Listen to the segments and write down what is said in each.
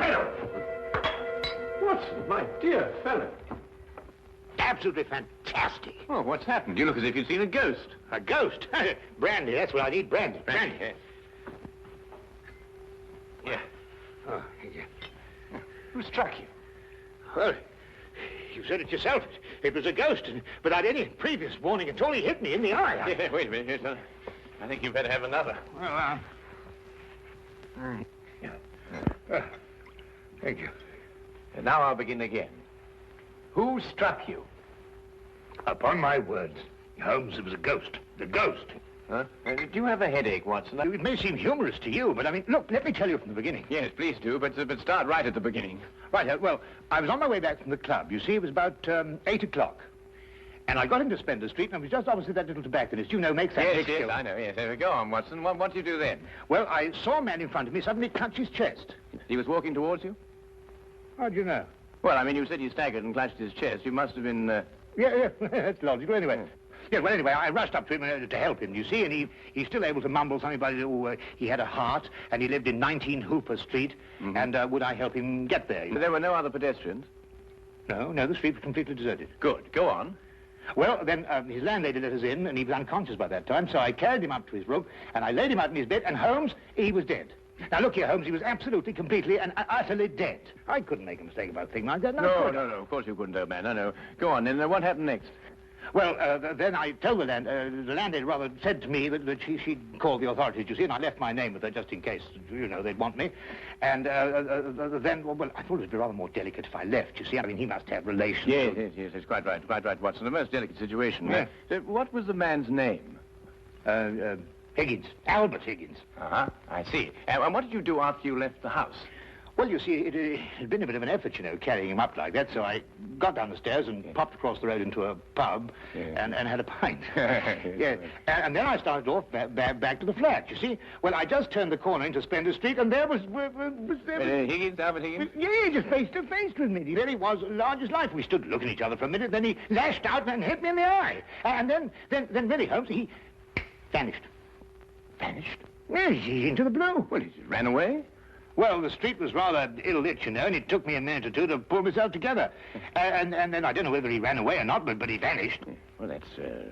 incredible. Watson, my dear fellow. Absolutely fantastic. Oh, what's happened? You look as if you'd seen a ghost. A ghost? Brandy, that's what I need, brandy. Brandy. Yeah. Oh, yeah. Who struck you? Well, you said it yourself. It was a ghost, and without any previous warning at all, he hit me in the eye. Yeah, wait a minute. Yes, I think you better have another. Well, thank you. And now I'll begin again. Who struck you? Upon my words, Holmes, it was a ghost. The ghost. Huh? Do you have a headache, Watson? It may seem humorous to you, but I mean, look, let me tell you from the beginning. Yes, please do, but start right at the beginning. Right, well, I was on my way back from the club. You see, it was about 8 o'clock. And I got into Spender Street, and I was just opposite that little tobacconist. You know, makes that big Yes, I know, yes. Go on, Watson. What did you do then? Well, I saw a man in front of me suddenly clutch his chest. He was walking towards you? How do you know? Well, I mean, you said he staggered and clutched his chest. You must have been, Yeah, that's logical. Anyway. Yeah, well, anyway, I rushed up to him to help him, you see, and he's still able to mumble something about he had a heart, and he lived in 19 Hooper Street, and would I help him get there? But there were no other pedestrians? No, the street was completely deserted. Good. Go on. Well, then his landlady let us in, and he was unconscious by that time, so I carried him up to his room, and I laid him out in his bed, and Holmes, he was dead. Now, look here, Holmes, he was absolutely, completely, and utterly dead. I couldn't make a mistake about a thing like that. No, of course you couldn't, old man. No. Go on, then. What happened next? Well, then I told the landlady rather said to me that she'd called the authorities, you see, and I left my name with her just in case, you know, they'd want me. And then, well, I thought it would be rather more delicate if I left, you see. I mean, he must have relations. Yes, it's quite right, Watson. The most delicate situation. Yeah. What was the man's name? Higgins. Albert Higgins. Uh-huh, I see. And what did you do after you left the house? Well, you see, it had been a bit of an effort, you know, carrying him up like that, so I got down the stairs and popped across the road into a pub and had a pint. Yeah. And then I started off back to the flat, you see. Well, I just turned the corner into Spender Street, and there was Higgins, Albert Higgins? Yeah, just face to face with me. He really was large as life. We stood looking at each other for a minute, then he lashed out and hit me in the eye. And then really, Holmes, he vanished. Vanished? Yes, he's into the blue. Well, he ran away? Well, the street was rather ill-lit, you know, and it took me a minute or two to pull myself together. And then I don't know whether he ran away or not, but he vanished. Well, that's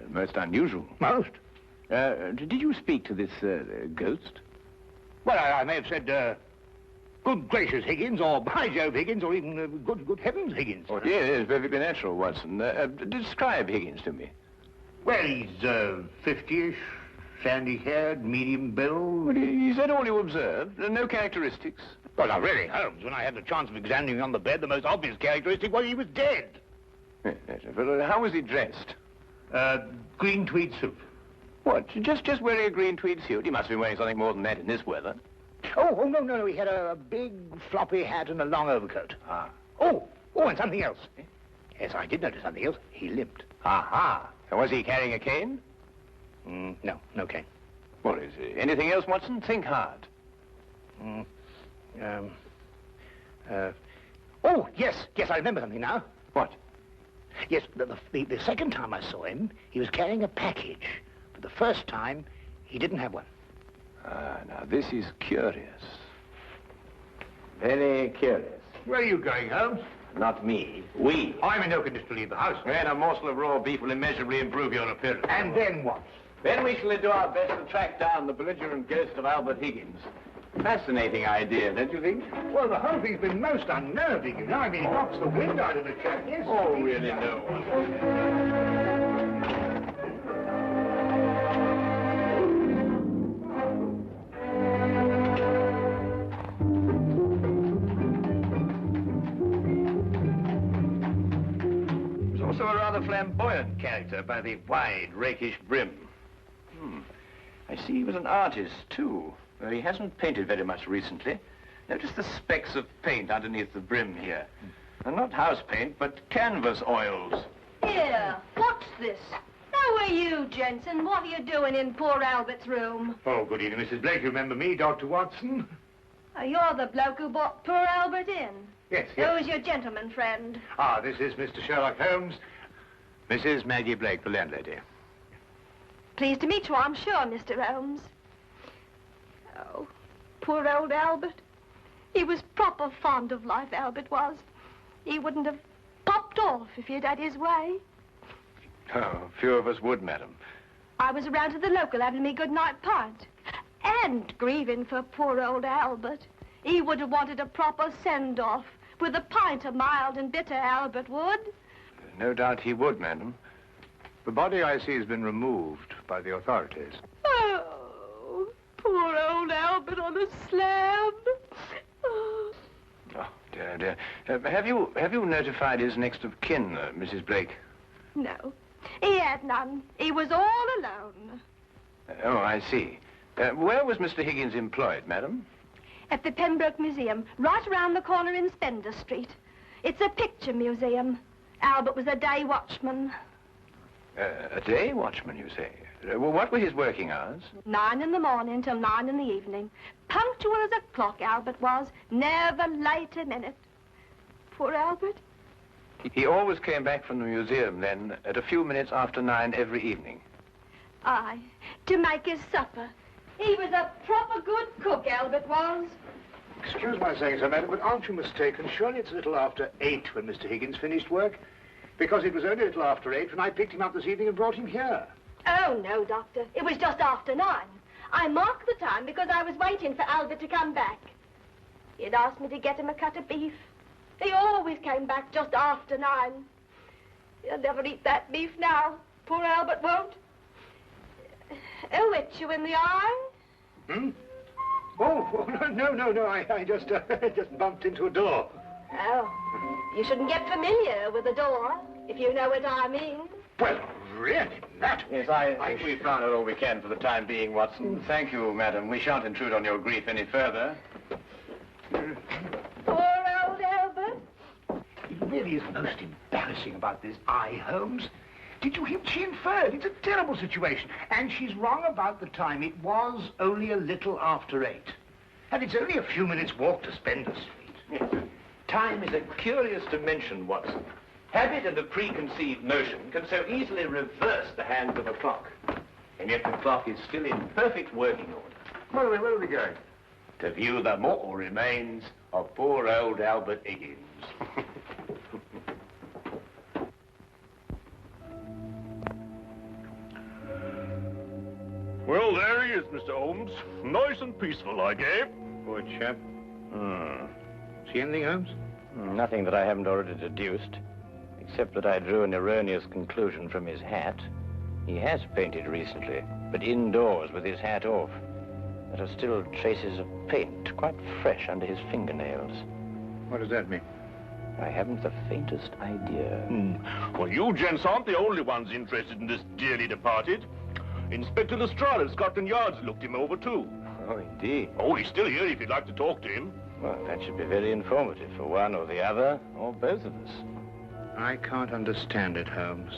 most unusual. Most. Did you speak to this ghost? Well, I may have said, good gracious, Higgins, or by Jove, Higgins, or even good heavens, Higgins. Oh, yeah, it is perfectly natural, Watson. Describe Higgins to me. Well, he's 50-ish. Sandy-haired, medium build. Well, is that all you observed? No characteristics? Well, now, really, Holmes, when I had the chance of examining him on the bed, the most obvious characteristic was he was dead. Yes, well, how was he dressed? Green tweed suit. What, just wearing a green tweed suit? He must have been wearing something more than that in this weather. Oh, no, he had a big floppy hat and a long overcoat. Ah. Oh, and something else. Yes, I did notice something else. He limped. Aha. And was he carrying a cane? No cane. Well, is there anything else, Watson? Think hard. Oh, yes, I remember something now. What? Yes, the second time I saw him, he was carrying a package. But the first time, he didn't have one. Now this is curious. Very curious. Where are you going, Holmes? Not me. We. I'm in no condition to leave the house. And a morsel of raw beef will immeasurably improve your appearance. And then what? Then we shall do our best to track down the belligerent ghost of Albert Higgins. Fascinating idea, don't you think? Well, the whole thing's been most unnerving, you know. I mean, it knocks the wind out of the chap, yes. Oh, really, no one. Also a rather flamboyant character by the wide, rakish brim. I see he was an artist, too. Though he hasn't painted very much recently. Notice the specks of paint underneath the brim here. And not house paint, but canvas oils. Here, what's this? How are you, Jensen? What are you doing in poor Albert's room? Oh, good evening, Mrs. Blake. You remember me, Dr. Watson? You're the bloke who brought poor Albert in. Yes. Who's your gentleman friend? Ah, this is Mr. Sherlock Holmes. Mrs. Maggie Blake, the landlady. Pleased to meet you, I'm sure, Mr. Holmes. Oh, poor old Albert. He was proper fond of life, Albert was. He wouldn't have popped off if he'd had his way. Oh, few of us would, madam. I was around to the local having me good-night pint. And grieving for poor old Albert. He would have wanted a proper send-off. With a pint of mild and bitter, Albert would. No doubt he would, madam. The body, I see, has been removed by the authorities. Oh, poor old Albert on a slab. Oh. Oh, dear, dear. Have you notified his next of kin, Mrs. Blake? No, he had none. He was all alone. Oh, I see. Where was Mr. Higgins employed, madam? At the Pembroke Museum, right around the corner in Spender Street. It's a picture museum. Albert was a day watchman. A day watchman, you say? Well, what were his working hours? 9 in the morning till 9 in the evening. Punctual as a clock, Albert was. Never late a minute. Poor Albert. He always came back from the museum, then, at a few minutes after 9 every evening. Aye, to make his supper. He was a proper good cook, Albert was. Excuse my saying so, madam, but aren't you mistaken? Surely it's a little after 8 when Mr. Higgins finished work? Because it was only a little after 8 when I picked him up this evening and brought him here. Oh, no, Doctor. It was just after 9. I marked the time because I was waiting for Albert to come back. He'd asked me to get him a cut of beef. He always came back just after 9. He'll never eat that beef now. Poor Albert won't. He'll hit you in the eye. Hmm? Oh, no. I just bumped into a door. Oh, you shouldn't get familiar with the door, if you know what I mean. Well, really, that... Yes, I think we've found out all we can for the time being, Watson. Thank you, madam. We shan't intrude on your grief any further. Poor old Albert. It really is most embarrassing about this eye, Holmes. Did you hear? She inferred. It's a terrible situation. And she's wrong about the time. It was only a little after 8. And it's only a few minutes' walk to Spender Street. Yes. Time is a curious dimension, Watson. Habit and a preconceived notion can so easily reverse the hands of a clock. And yet the clock is still in perfect working order. Where are we going? To view the mortal remains of poor old Albert Higgins. Well, there he is, Mr. Holmes. Nice and peaceful, I gave. Poor chap. See anything, Holmes? Nothing that I haven't already deduced, except that I drew an erroneous conclusion from his hat. He has painted recently, but indoors with his hat off. There are still traces of paint, quite fresh under his fingernails. What does that mean? I haven't the faintest idea. Well, you gents aren't the only ones interested in this dearly departed. Inspector Lestrade at Scotland Yard's looked him over, too. Oh, indeed. Oh, he's still here if you'd like to talk to him. Well, that should be very informative for one or the other, or both of us. I can't understand it, Holmes.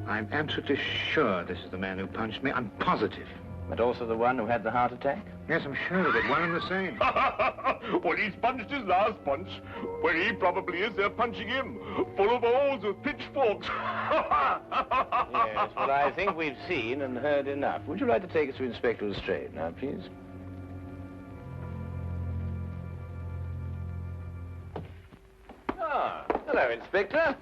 I'm absolutely sure this is the man who punched me. I'm positive. But also the one who had the heart attack? Yes, I'm sure of it. One and the same. Well, he's punched his last punch. Where he probably is, they're punching him. Full of holes with pitchforks. Yes, well, I think we've seen and heard enough. Would you like to take us to Inspector Lestrade now, please? Ah, hello, Inspector.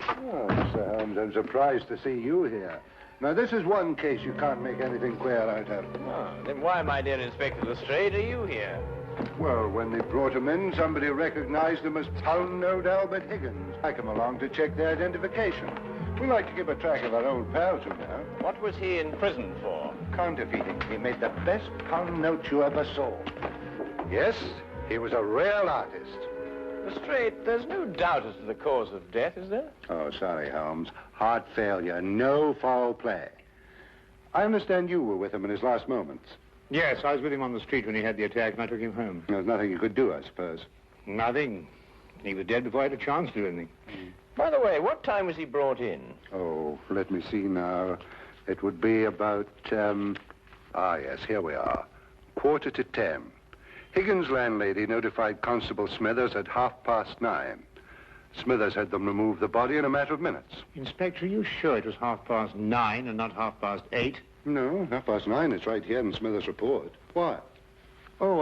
Oh, Mr. Holmes, I'm surprised to see you here. Now, this is one case you can't make anything clear out of. Oh, then why, my dear Inspector Lestrade, are you here? Well, when they brought him in, somebody recognized him as Pound-Note Albert Higgins. I come along to check their identification. We like to keep a track of our old pals, you know. What was he in prison for? Counterfeiting. He made the best pound notes you ever saw. Yes, he was a real artist. Lestrade, there's no doubt as to the cause of death, is there? Oh, sorry, Holmes. Heart failure, no foul play. I understand you were with him in his last moments. Yes, I was with him on the street when he had the attack, and I took him home. There was nothing you could do, I suppose. Nothing. He was dead before I had a chance to do anything. By the way, what time was he brought in? Oh, let me see now. It would be about, yes, here we are. 9:45. Higgins' landlady notified Constable Smithers at 9:30. Smithers had them remove the body in a matter of minutes. Inspector, are you sure it was 9:30 and not 8:30? No, 9:30. It's right here in Smithers' report. Why? Oh,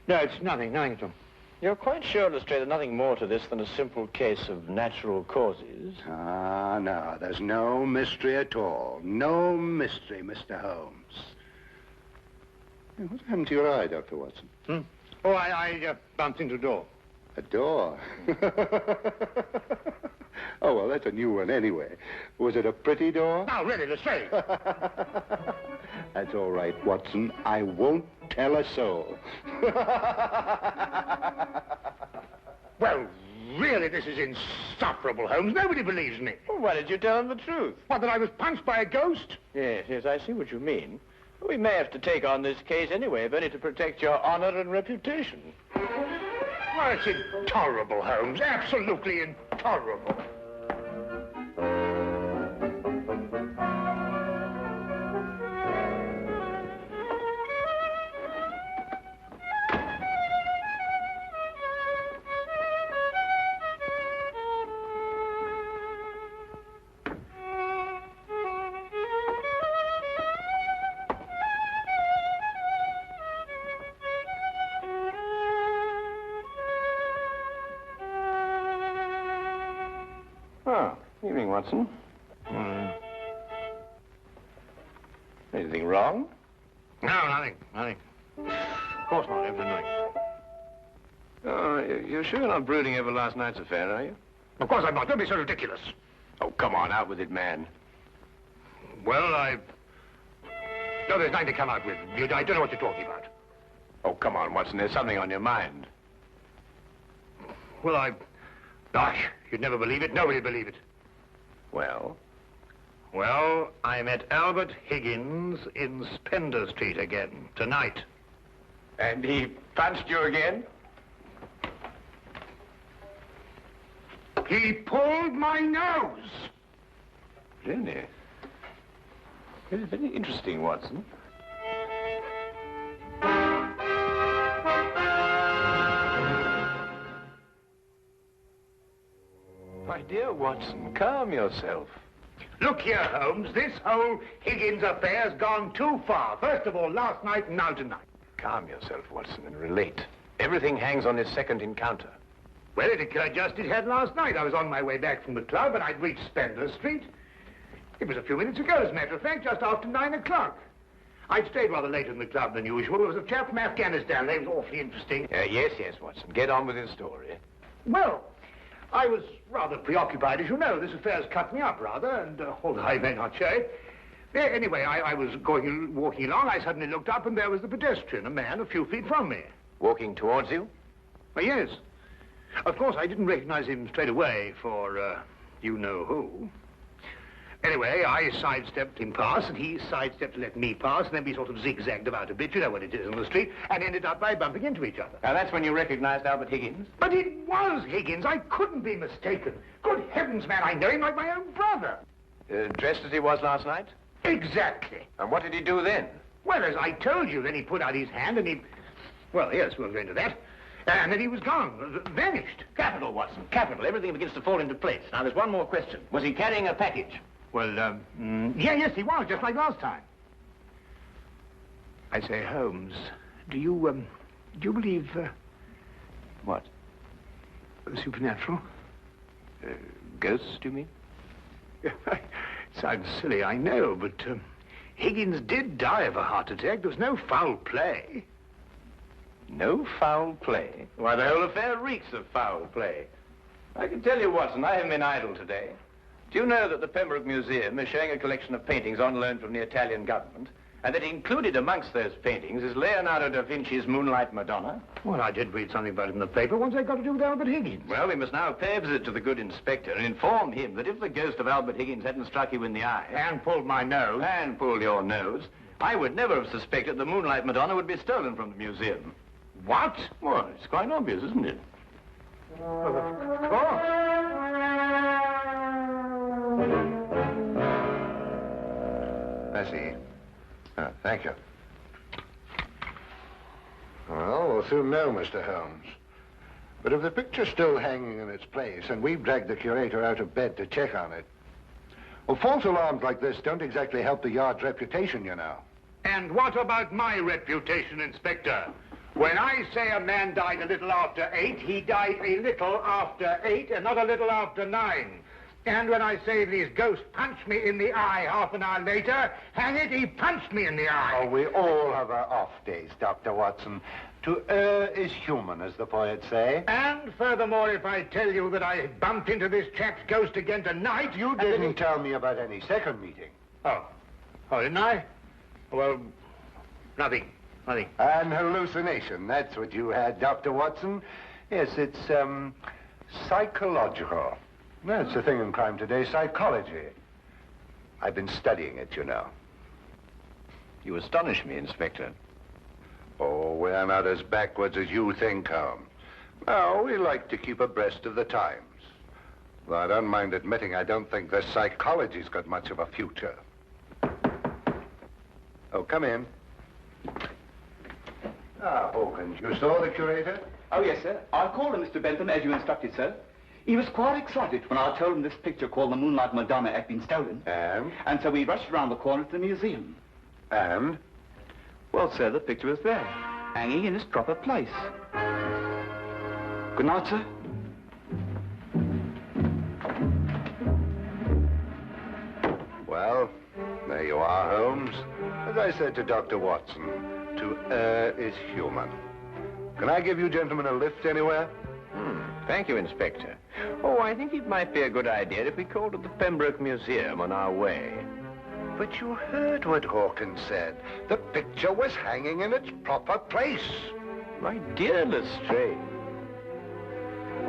No, it's nothing at all. You're quite sure, Lestrade, there's nothing more to this than a simple case of natural causes? Ah, no, there's no mystery at all. No mystery, Mr. Holmes. Hey, what happened to your eye, Dr. Watson? Oh, I bumped into a door. A door? Oh, well, that's a new one anyway. Was it a pretty door? Now, really, Lestrade. That's all right, Watson. I won't tell a soul. Well, really, this is insufferable, Holmes. Nobody believes me. Well, why did you tell them the truth? What, that I was punched by a ghost? Yes, I see what you mean. We may have to take on this case anyway, if only to protect your honor and reputation. Well, it's intolerable, Holmes. Absolutely intolerable. Oh, evening, Watson. Anything wrong? No, nothing. Of course not, everything. Oh, you're sure you're not brooding over last night's affair, are you? Of course I'm not. Don't be so ridiculous. Oh, come on, out with it, man. Well, No, there's nothing to come out with. I don't know what you're talking about. Oh, come on, Watson, there's something on your mind. Well, Gosh, you'd never believe it. Nobody'd believe it. Well? Well, I met Albert Higgins in Spender Street again, tonight. And he punched you again? He pulled my nose. Really? Very interesting, Watson. My dear Watson, calm yourself. Look here, Holmes. This whole Higgins affair's gone too far. First of all, last night and now tonight. Calm yourself, Watson, and relate. Everything hangs on this second encounter. Well, it occurred just it had last night. I was on my way back from the club, and I'd reached Spender Street. It was a few minutes ago, as a matter of fact, just after 9 o'clock. I'd stayed rather later in the club than usual. There was a chap from Afghanistan. He was awfully interesting. Yes, Watson. Get on with his story. Well, I was rather preoccupied, as you know. This affair's cut me up, rather, and although I may not show it. Anyway, I was walking along. I suddenly looked up, and there was the pedestrian, a man a few feet from me. Walking towards you? Well, yes. Of course, I didn't recognize him straight away for, you-know-who. Anyway, I sidestepped him past, and he sidestepped to let me pass, and then we sort of zigzagged about a bit, you know what it is on the street, and ended up by bumping into each other. Now, that's when you recognized Albert Higgins? But it was Higgins. I couldn't be mistaken. Good heavens, man, I know him like my own brother. Dressed as he was last night? Exactly. And what did he do then? Well, as I told you, then he put out his hand, and he... Well, yes, we'll go into that. And then he was gone, vanished. Capital, Watson, capital. Everything begins to fall into place. Now, there's one more question. Was he carrying a package? Well, yes, he was, just like last time. I say, Holmes, do you believe, What? Supernatural? Ghosts, do you mean? Sounds silly, I know, but, Higgins did die of a heart attack. There was no foul play. No foul play? Why, the whole affair reeks of foul play. I can tell you, Watson, I haven't been idle today. Do you know that the Pembroke Museum is showing a collection of paintings on loan from the Italian government, and that included amongst those paintings is Leonardo da Vinci's Moonlight Madonna? Well, I did read something about it in the paper. What's that got to do with Albert Higgins? Well, we must now pay a visit to the good inspector and inform him that if the ghost of Albert Higgins hadn't struck you in the eye... And pulled my nose. And pulled your nose, I would never have suspected the Moonlight Madonna would be stolen from the museum. What? Well, it's quite obvious, isn't it? Well, of course. I see. Thank you. Well, we'll soon know, Mr. Holmes. But if the picture's still hanging in its place, and we've dragged the curator out of bed to check on it, well, false alarms like this don't exactly help the yard's reputation, you know. And what about my reputation, Inspector? When I say a man died a little after 8, he died a little after 8 and not a little after 9. And when I say his ghost punched me in the eye half an hour later, hang it, he punched me in the eye. Oh, we all have our off days, Dr. Watson. To err is human, as the poets say. And furthermore, if I tell you that I bumped into this chap's ghost again tonight, You didn't tell me about any second meeting. Oh, didn't I? Well, nothing. An hallucination, that's what you had, Dr. Watson. Yes, it's, psychological. That's the thing in crime today, psychology. I've been studying it, you know. You astonish me, Inspector. Oh, we're not as backwards as you think, Holmes. No, we like to keep abreast of the times. Though I don't mind admitting I don't think the psychology's got much of a future. Oh, come in. Ah, Hawkins, you saw the curator? Oh, yes, sir. I called him, Mr. Bentham, as you instructed, sir. He was quite excited when I told him this picture called the Moonlight Madonna had been stolen. And? And so we rushed around the corner to the museum. And? Well, sir, the picture was there, hanging in its proper place. Good night, sir. Well, there you are, Holmes. As I said to Dr. Watson, to err is human. Can I give you gentlemen a lift anywhere? Thank you, Inspector. Oh, I think it might be a good idea if we called at the Pembroke Museum on our way. But you heard what Hawkins said. The picture was hanging in its proper place. My dear Lestrade,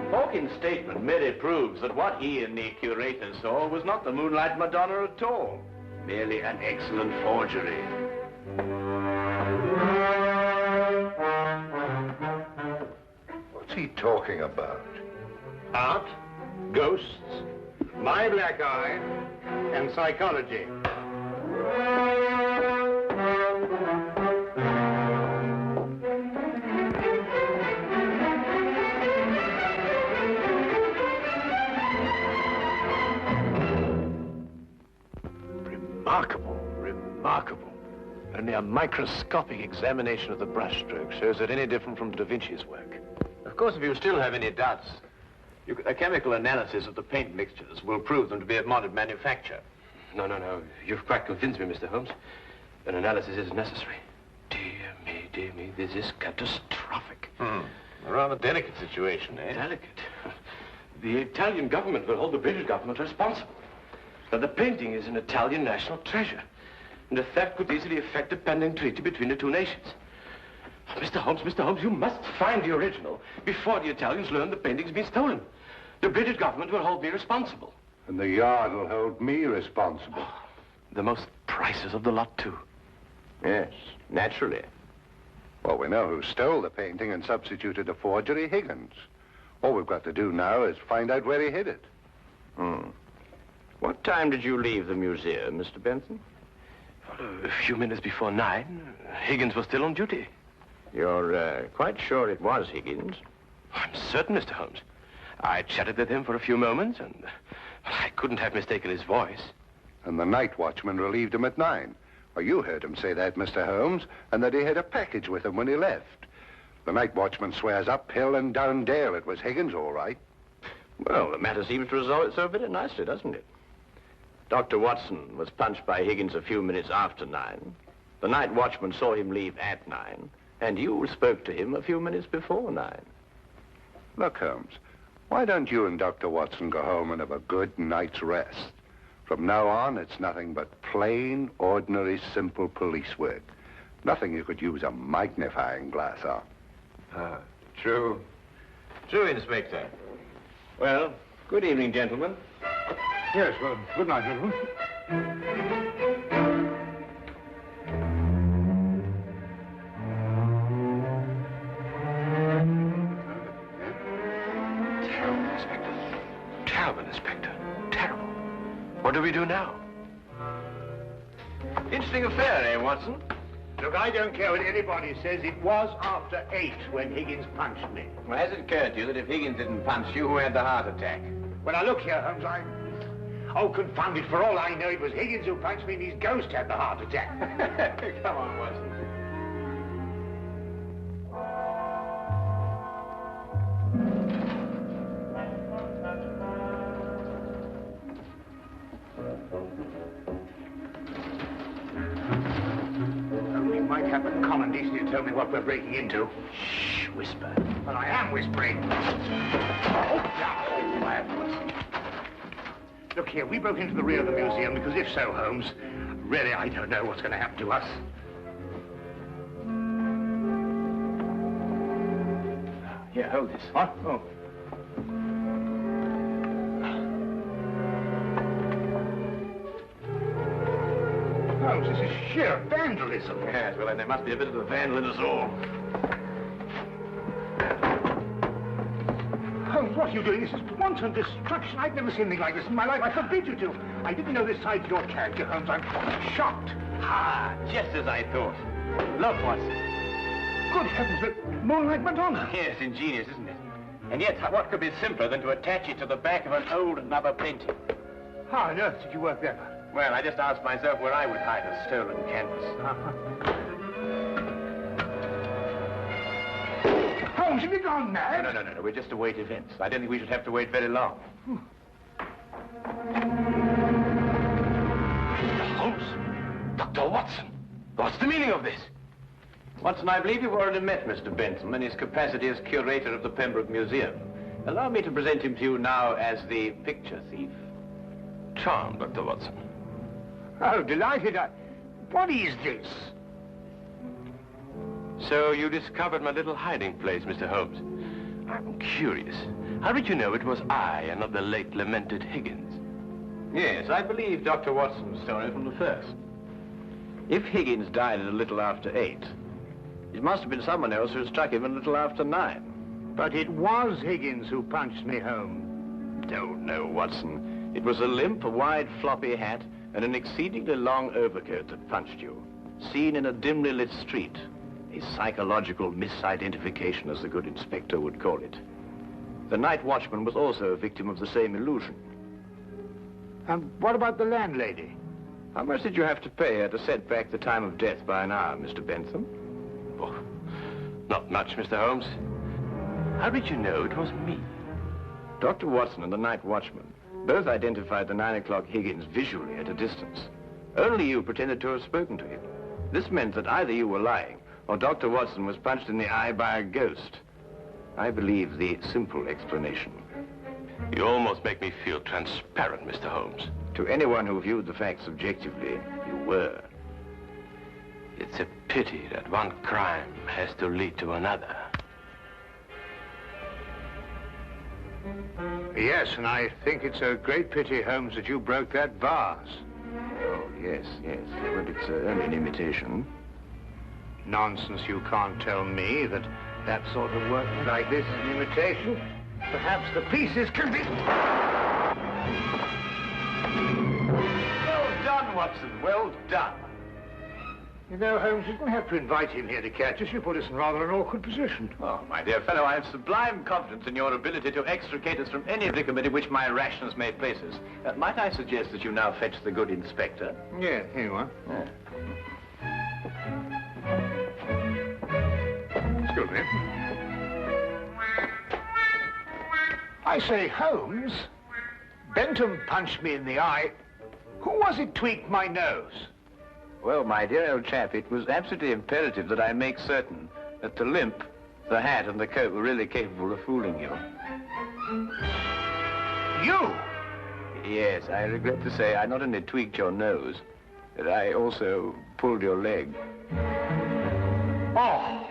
Hawkins' statement merely proves that what he and the curator saw was not the Moonlight Madonna at all. Merely an excellent forgery. What's he talking about? Art, ghosts, my black eye, and psychology. Remarkable. Only a microscopic examination of the brushstroke shows it any different from Da Vinci's work. Of course, if you still have any doubts, a chemical analysis of the paint mixtures will prove them to be of modern manufacture. No. You've quite convinced me, Mr. Holmes. An analysis is necessary. Dear me, this is catastrophic. A rather delicate situation, eh? Delicate? The Italian government will hold the British government responsible. Now, the painting is an Italian national treasure, and the theft could easily affect the pending treaty between the two nations. Mr. Holmes, you must find the original before the Italians learn the painting's been stolen. The British government will hold me responsible. And the Yard will hold me responsible. The most priceless of the lot, too. Yes, naturally. Well, we know who stole the painting and substituted a forgery, Higgins. All we've got to do now is find out where he hid it. What time did you leave the museum, Mr. Benson? Well, a few minutes before 9. Higgins was still on duty. You're quite sure it was Higgins? I'm certain, Mr. Holmes. I chatted with him for a few moments, and I couldn't have mistaken his voice. And the night watchman relieved him at 9. Well, you heard him say that, Mr. Holmes, and that he had a package with him when he left. The night watchman swears up hill and down dale it was Higgins, all right. Well, the matter seems to resolve itself very nicely, doesn't it? Dr. Watson was punched by Higgins a few minutes after 9. The night watchman saw him leave at 9. And you spoke to him a few minutes before 9. Look, Holmes, why don't you and Dr. Watson go home and have a good night's rest? From now on, it's nothing but plain, ordinary, simple police work. Nothing you could use a magnifying glass on. True. True, Inspector. Well, good evening, gentlemen. Yes, well, good night, gentlemen. Terrible, Inspector. Terrible, Inspector. Terrible. What do we do now? Interesting affair, eh, Watson? Look, I don't care what anybody says. It was after 8 when Higgins punched me. Well, has it occurred to you that if Higgins didn't punch you, who had the heart attack? Well, now, look here, Holmes, Oh, confound it, for all I know, it was Higgins who punched me and his ghost had the heart attack. Come on, Watson. might have the common decency to tell me what we're breaking into. Shh, whisper. But I am whispering. Oh, yeah, quiet. Look here, we broke into the rear of the museum because if so, Holmes, really, I don't know what's going to happen to us. Here, hold this. What? Oh. Holmes, this is sheer vandalism. Yes, well, then there must be a bit of a vandal in us all. Holmes, what are you doing? This is wanton destruction. I've never seen anything like this in my life. I forbid you to. I didn't know this side to your character, Holmes. I'm shocked. Ah, just as I thought. Look, Watson. Good heavens, but Moonlight Madonna. Yes, ingenious, isn't it? And yet, what could be simpler than to attach it to the back of an old rubber painting? How on earth did you work that out? Well, I just asked myself where I would hide a stolen canvas. Holmes, have you gone mad? No. We just await events. I don't think we should have to wait very long. Holmes! Dr. Watson! What's the meaning of this? Watson, I believe you've already met Mr. Bentham in his capacity as curator of the Pembroke Museum. Allow me to present him to you now as the picture thief. Charmed, Dr. Watson. Oh, delighted. What is this? So you discovered my little hiding place, Mr. Holmes. I'm curious. How did you know it was I and not the late lamented Higgins? Yes, I believe Dr. Watson's story from the first. If Higgins died at a little after 8, it must have been someone else who struck him a little after 9. But it was Higgins who punched me home. Don't know, Watson. It was a limp, a wide, floppy hat, and an exceedingly long overcoat that punched you, seen in a dimly lit street. A psychological misidentification, as the good inspector would call it. The night watchman was also a victim of the same illusion. And what about the landlady? How much did you have to pay her to set back the time of death by an hour, Mr. Bentham? Oh, not much, Mr. Holmes. How did you know it was me? Dr. Watson and the night watchman both identified the 9 o'clock Higgins visually at a distance. Only you pretended to have spoken to him. This meant that either you were lying or Dr. Watson was punched in the eye by a ghost. I believe the simple explanation. You almost make me feel transparent, Mr. Holmes. To anyone who viewed the facts objectively, you were. It's a pity that one crime has to lead to another. Yes, and I think it's a great pity, Holmes, that you broke that vase. Oh, yes. Well, it's only an imitation. Nonsense, you can't tell me that that sort of work like this is an imitation. Perhaps the pieces can be... Well done, Watson, well done. You know, Holmes, you didn't have to invite him here to catch us. You put us in rather an awkward position. Oh, my dear fellow, I have sublime confidence in your ability to extricate us from any predicament in which my rashness may place us. Might I suggest that you now fetch the good inspector? Yeah, here you are. Yeah. Excuse me. I say, Holmes, Bentham punched me in the eye. Who was it tweaked my nose? Well, my dear old chap, it was absolutely imperative that I make certain that the limp, the hat, and the coat were really capable of fooling you. You? Yes, I regret to say I not only tweaked your nose, but I also pulled your leg. Oh!